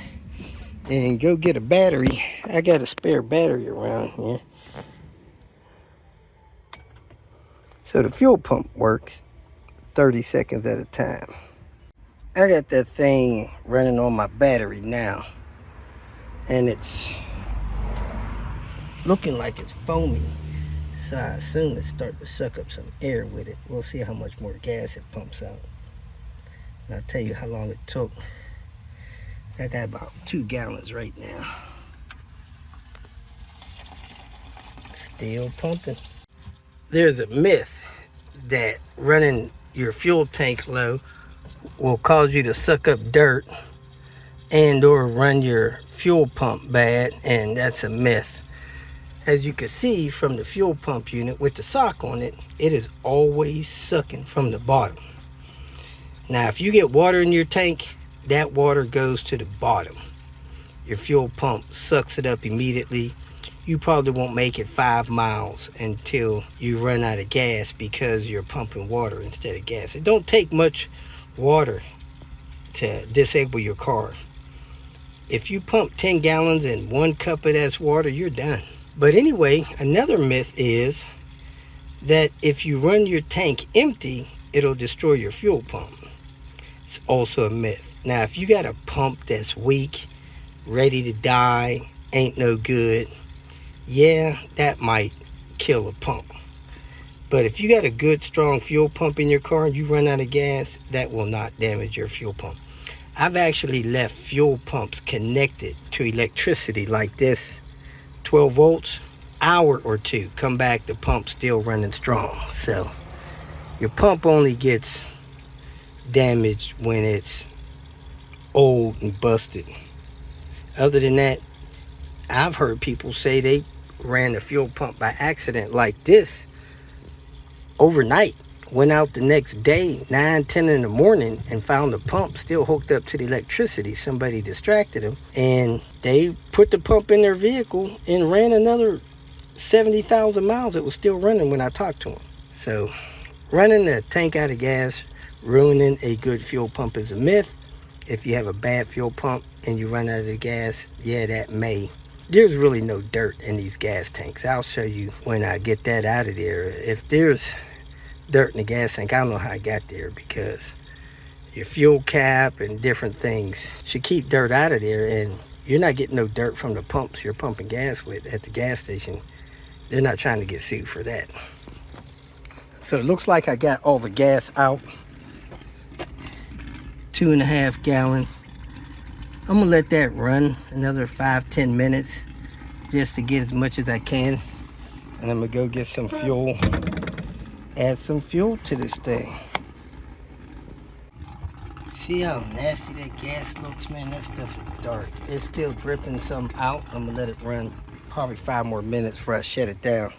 and go get a battery. I got a spare battery around here. So the fuel pump works 30 seconds at a time. I got that thing running on my battery now, and it's looking like it's foamy, so I assume it's starting to suck up some air with it. We'll see how much more gas it pumps out, and I'll tell you how long it took. I got about 2 gallons right now. Still pumping. There's a myth that running your fuel tank low will cause you to suck up dirt and or run your fuel pump bad, and that's a myth. As you can see from the fuel pump unit with the sock on it, it is always sucking from the bottom. Now, if you get water in your tank, that water goes to the bottom. Your fuel pump sucks it up immediately. You probably won't make it 5 miles until you run out of gas because you're pumping water instead of gas. It don't take much water to disable your car. If you pump 10 gallons and 1 cup of that's water, you're done. But anyway, another myth is that if you run your tank empty, it'll destroy your fuel pump. It's also a myth. Now, if you got a pump that's weak, ready to die, ain't no good, yeah, that might kill a pump. But if you got a good, strong fuel pump in your car and you run out of gas, that will not damage your fuel pump. I've actually left fuel pumps connected to electricity like this, 12 volts, hour or two, come back, the pump's still running strong. So your pump only gets damaged when it's old and busted. Other than that, I've heard people say they ran the fuel pump by accident like this overnight, went out the next day 9-10 in the morning and found the pump still hooked up to the electricity. Somebody distracted them and they put the pump in their vehicle and ran another 70,000 miles. It was still running when I talked to them. So running a tank out of gas, ruining a good fuel pump is a myth. If you have a bad fuel pump and you run out of the gas, yeah, that may. There's really no dirt in these gas tanks. I'll show you when I get that out of there. If there's dirt in the gas tank, I don't know how I got there, because your fuel cap and different things should keep dirt out of there, and you're not getting no dirt from the pumps you're pumping gas with at the gas station. They're not trying to get sued for that. So it looks like I got all the gas out. 2.5 gallons. I'm gonna let that run another 5-10 minutes just to get as much as I can, and I'm gonna go get some fuel, add some fuel to this thing. See how nasty that gas looks, man? That stuff is dark. It's still dripping some out. I'm gonna let it run probably 5 more minutes before I shut it down.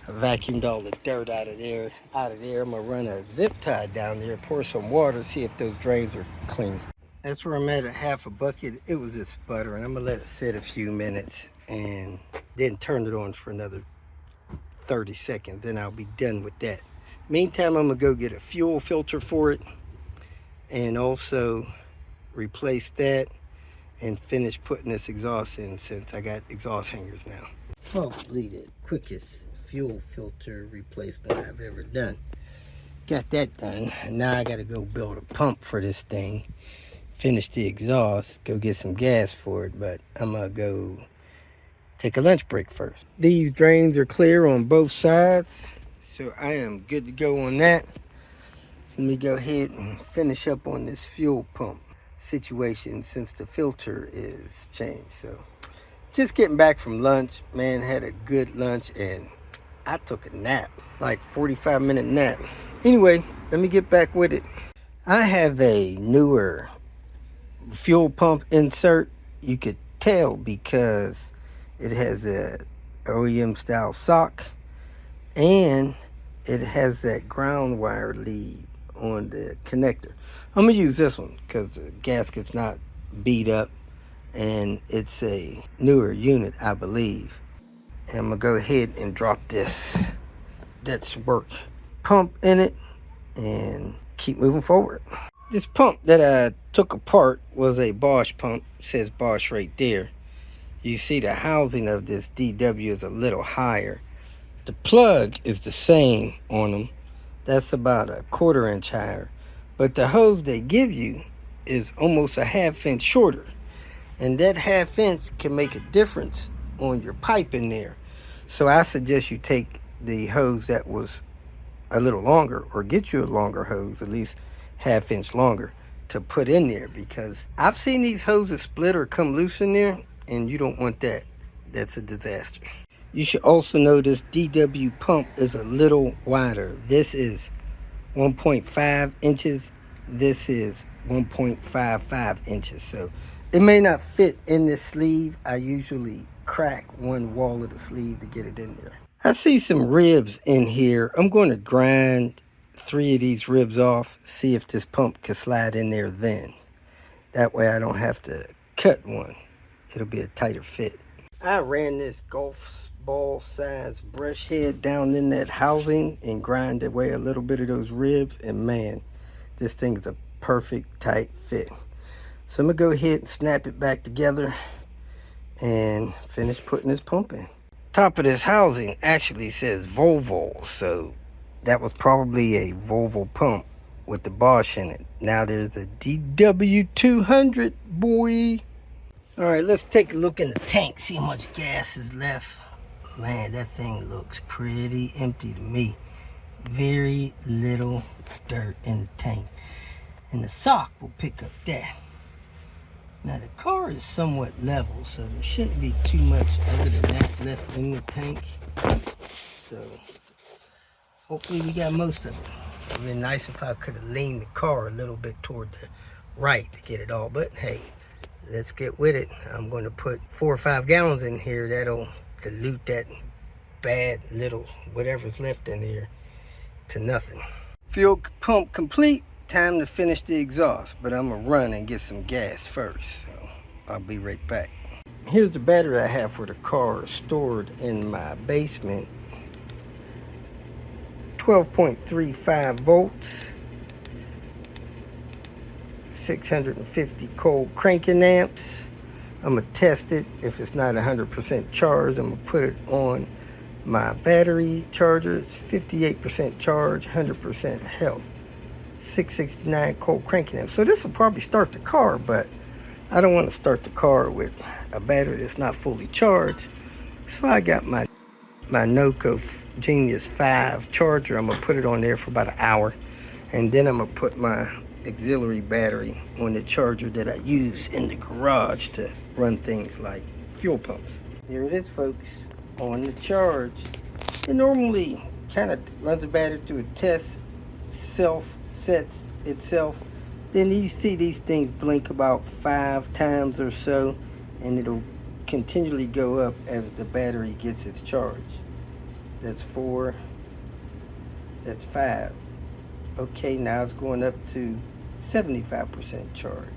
I vacuumed all the dirt out of there. I'm gonna run a zip tie down there, pour some water, see if those drains are clean. That's where I'm at, a half a bucket. It was just sputtering. I'm gonna let it sit a few minutes and then turn it on for another 30 seconds. Then I'll be done with that. Meantime, I'm gonna go get a fuel filter for it and also replace that and finish putting this exhaust in, since I got exhaust hangers now. Probably the quickest fuel filter replacement I've ever done. Got that done. Now I gotta go build a pump for this thing, finish the exhaust, go get some gas for it, but I'm gonna go take a lunch break first. These drains are clear on both sides, so I am good to go on that. Let me go ahead and finish up on this fuel pump. situation since the filter is changed. So just getting back from lunch, man, had a good lunch and I took a nap, like 45-minute nap. Anyway, let me get back with it. I have a newer fuel pump insert. You could tell because it has a OEM style sock and it has that ground wire lead on the connector. I'm gonna use this one because the gasket's not beat up and it's a newer unit, I believe. And I'm gonna go ahead and drop this that's work pump in it and keep moving forward. This pump that I took apart was a Bosch pump. It says Bosch right there. You see the housing of this DW is a little higher. The plug is the same on them. That's about a 1/4 inch higher. But the hose they give you is almost a 1/2 inch shorter. And that 1/2 inch can make a difference on your pipe in there. So I suggest you take the hose that was a little longer or get you a longer hose, at least 1/2 inch longer, to put in there, because I've seen these hoses split or come loose in there and you don't want that. That's a disaster. You should also know this DW pump is a little wider. This is 1.5 inches. This is 1.55 inches. So it may not fit in this sleeve. I usually crack one wall of the sleeve to get it in there. I see some ribs in here. I'm going to grind 3 of these ribs off, see if this pump can slide in there then. That way I don't have to cut one. It'll be a tighter fit. I ran this golf ball size brush head down in that housing and grind away a little bit of those ribs, and man, this thing is a perfect tight fit. So I'm gonna go ahead and snap it back together and finish putting this pump in. Top of this housing actually says Volvo, so that was probably a Volvo pump with the Bosch in it. Now there's a DW200, boy. All right, let's take a look in the tank, see how much gas is left. Man, that thing looks pretty empty to me. Very little dirt in the tank. And the sock will pick up that. Now the car is somewhat level, so there shouldn't be too much other than that left in the tank. So hopefully we got most of it. It would have been nice if I could have leaned the car a little bit toward the right to get it all, but hey, let's get with it. I'm going to put 4 or 5 gallons in here. That'll dilute that bad little whatever's left in here to nothing. Fuel pump complete. Time to finish the exhaust, but I'm gonna run and get some gas first, so I'll be right back. Here's the battery I have for the car stored in my basement. 12.35 volts, 650 cold cranking amps. I'm gonna test it. If it's not 100% charged, I'm gonna put it on my battery charger. It's 58% charge, 100% health. 669 cold cranking amps. So this will probably start the car, but I don't want to start the car with a battery that's not fully charged. So I got my Noco Genius 5 charger. I'm gonna put it on there for about an hour, and then I'm gonna put my auxiliary battery on the charger that I use in the garage to run things like fuel pumps. Here it is, folks, on the charge. It normally kind of runs the battery through a test, sets itself. Then you see these things blink about 5 times or so, and it'll continually go up as the battery gets its charge. That's 4, that's 5. Okay, now it's going up to 75% charge.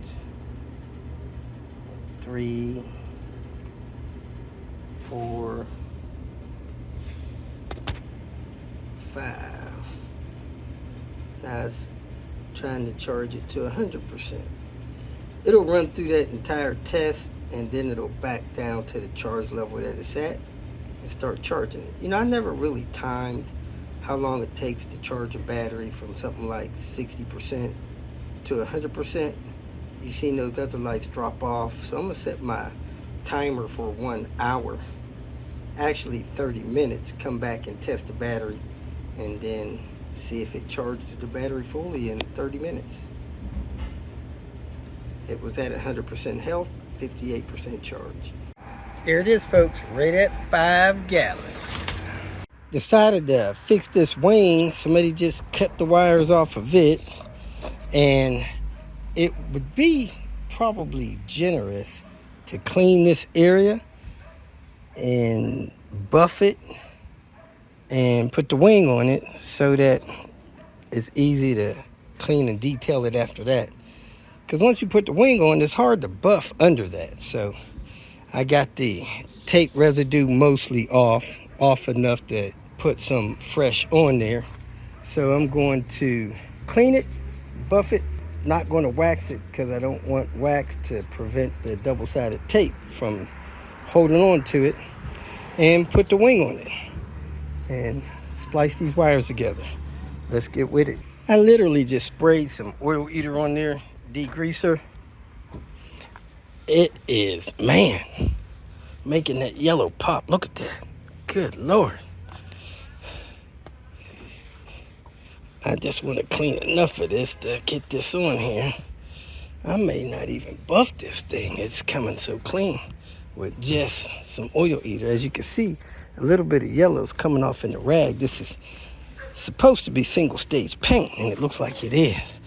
3, 4, 5. Now it's trying to charge it to 100%. It'll run through that entire test, and then it'll back down to the charge level that it's at and start charging it. You know, I never really timed how long it takes to charge a battery from something like 60% to 100%. You've seen those other lights drop off. So I'm gonna set my timer for 1 hour. Actually 30 minutes, come back and test the battery, and then see if it charged the battery fully in 30 minutes. It was at 100% health, 58% charge. Here it is, folks, right at 5 gallons. Decided to fix this wing. Somebody just cut the wires off of it, and it would be probably generous to clean this area and buff it and put the wing on it so that it's easy to clean and detail it after that. Because once you put the wing on, it's hard to buff under that. So I got the tape residue mostly off enough to put some fresh on there. So I'm going to clean it, buff it, not going to wax it because I don't want wax to prevent the double-sided tape from holding on to it, and put the wing on it and splice these wires together. Let's get with it. I literally just sprayed some oil eater on there, degreaser. It is, man, making that yellow pop. Look at that. Good Lord. I just want to clean enough of this to get this on here. I may not even buff this thing. It's coming so clean with just some oil eater. As you can see, a little bit of yellow is coming off in the rag. This is supposed to be single stage paint, and it looks like it is.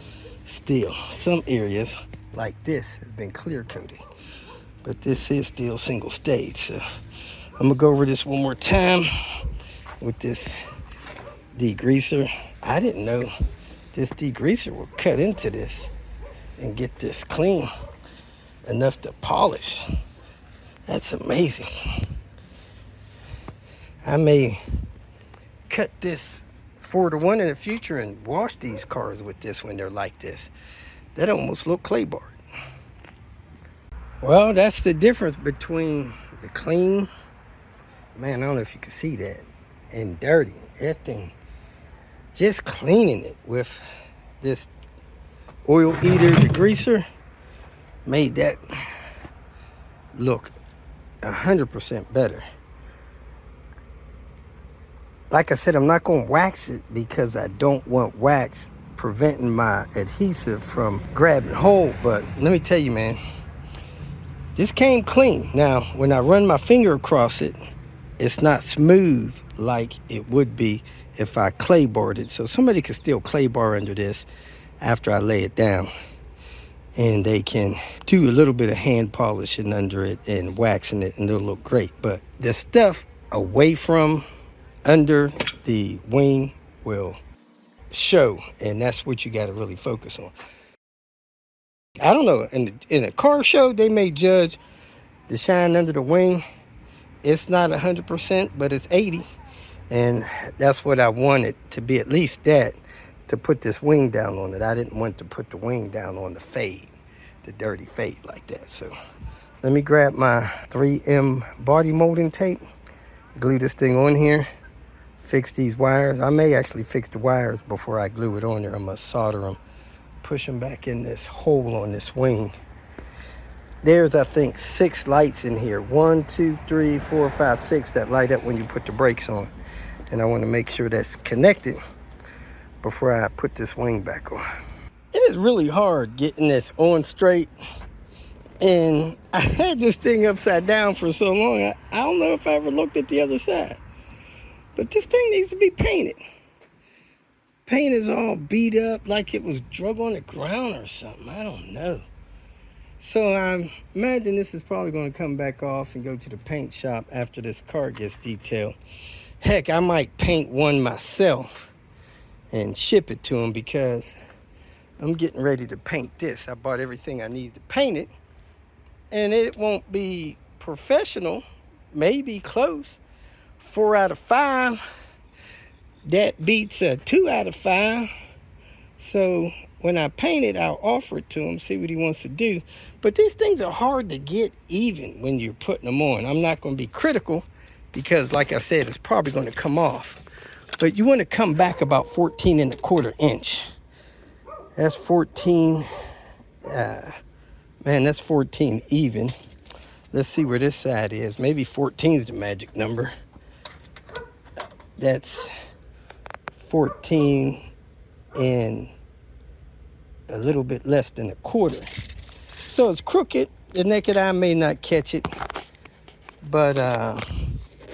Still, some areas like this has been clear coated, but this is still single stage. So I'm gonna go over this one more time with this degreaser. I didn't know this degreaser will cut into this and get this clean enough to polish. That's amazing. I may cut this 4-to-1 in the future and wash these cars with this when they're like this. That almost look clay barred. Well, that's the difference between the clean, man, I don't know if you can see that, and dirty. That thing, just cleaning it with this oil eater degreaser made that look 100% better. Like I said, I'm not going to wax it because I don't want wax preventing my adhesive from grabbing hold. But let me tell you, man, this came clean. Now, when I run my finger across it, it's not smooth like it would be if I clay barred it. So somebody could still clay bar under this after I lay it down, and they can do a little bit of hand polishing under it and waxing it, and it'll look great. But the stuff away from under the wing will show, and that's what you got to really focus on. I don't know, in a car show, they may judge the shine under the wing. It's not 100%, but it's 80. And that's what I wanted to be, at least that, to put this wing down on it. I didn't want to put the wing down on the fade, the dirty fade like that. So let me grab my 3M body molding tape, glue this thing on here, fix these wires. I may actually fix the wires before I glue it on there. I'm gonna solder them, push them back in this hole on this wing. There's, I think, 6 lights in here. 1, 2, 3, 4, 5, 6 that light up when you put the brakes on. And I want to make sure that's connected before I put this wing back on. It is really hard getting this on straight. And I had this thing upside down for so long, I don't know if I ever looked at the other side. But this thing needs to be painted. Paint is all beat up like it was drug on the ground or something. I don't know. So I imagine this is probably going to come back off and go to the paint shop after this car gets detailed. Heck, I might paint one myself and ship it to them because I'm getting ready to paint this. I bought everything I need to paint it, and it won't be professional, maybe close. 4 out of 5. That beats a 2 out of 5. So when I paint it, I'll offer it to him, see what he wants to do. But these things are hard to get even when you're putting them on. I'm not going to be critical because, like I said, it's probably going to come off. But you want to come back about 14 1/4 inch. That's 14. Man, that's 14 even. Let's see where this side is. Maybe 14 is the magic number. That's 14 and a little bit less than 1/4. So it's crooked. The naked eye may not catch it, but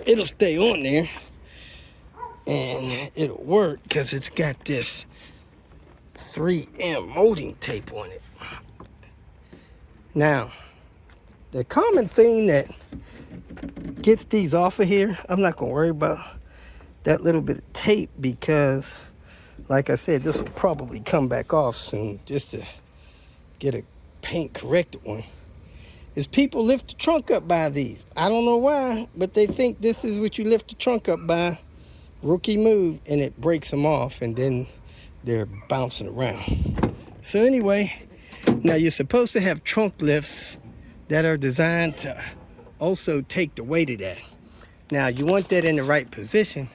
it'll stay on there and it'll work because it's got this 3M molding tape on it. Now, the common thing that gets these off of here, I'm not gonna worry about that little bit of tape because, like I said, this will probably come back off soon just to get a paint corrected one. Is people lift the trunk up by these. I don't know why, but they think this is what you lift the trunk up by. Rookie move, and it breaks them off, and then they're bouncing around. So anyway, now you're supposed to have trunk lifts that are designed to also take the weight of that. Now you want that in the right position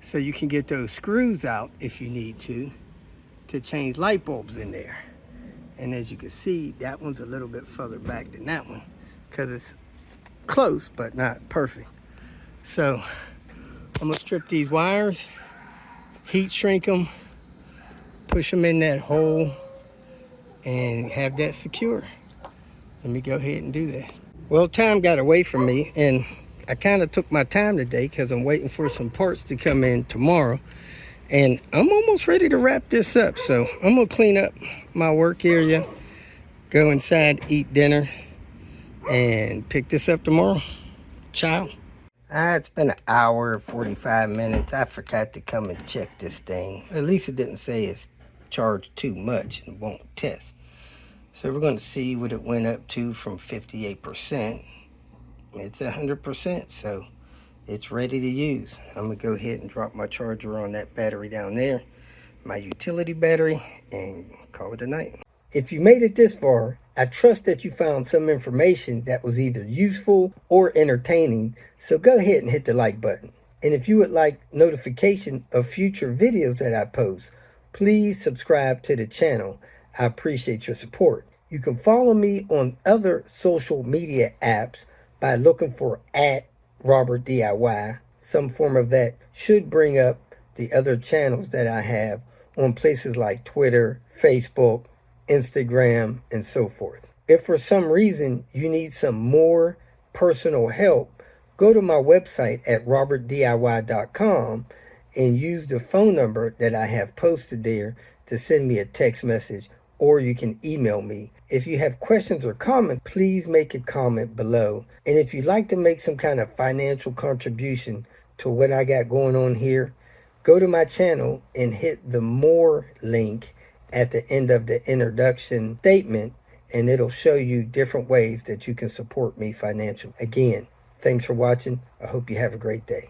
so you can get those screws out if you need to change light bulbs in there. And as you can see, that one's a little bit further back than that one because it's close but not perfect. So I'm gonna strip these wires, heat shrink them, push them in that hole, and have that secure. Let me go ahead and do that. Well, time got away from me, and I kind of took my time today because I'm waiting for some parts to come in tomorrow. And I'm almost ready to wrap this up. So I'm gonna clean up my work area, go inside, eat dinner, and pick this up tomorrow. Ciao. It's been an hour, 45 minutes. I forgot to come and check this thing. At least it didn't say it's charged too much and won't test. So we're going to see what it went up to from 58%. It's 100%, so it's ready to use. I'm going to go ahead and drop my charger on that battery down there, my utility battery, and call it a night. If you made it this far, I trust that you found some information that was either useful or entertaining, so go ahead and hit the like button. And if you would like notification of future videos that I post, please subscribe to the channel. I appreciate your support. You can follow me on other social media apps by looking for @RobertDIY. Some form of that should bring up the other channels that I have on places like Twitter, Facebook, Instagram, and so forth. If for some reason you need some more personal help, go to my website at robertdiy.com and use the phone number that I have posted there to send me a text message, or you can email me. If you have questions or comments, please make a comment below. And if you'd like to make some kind of financial contribution to what I got going on here, go to my channel and hit the more link at the end of the introduction statement, and it'll show you different ways that you can support me financially. Again, thanks for watching. I hope you have a great day.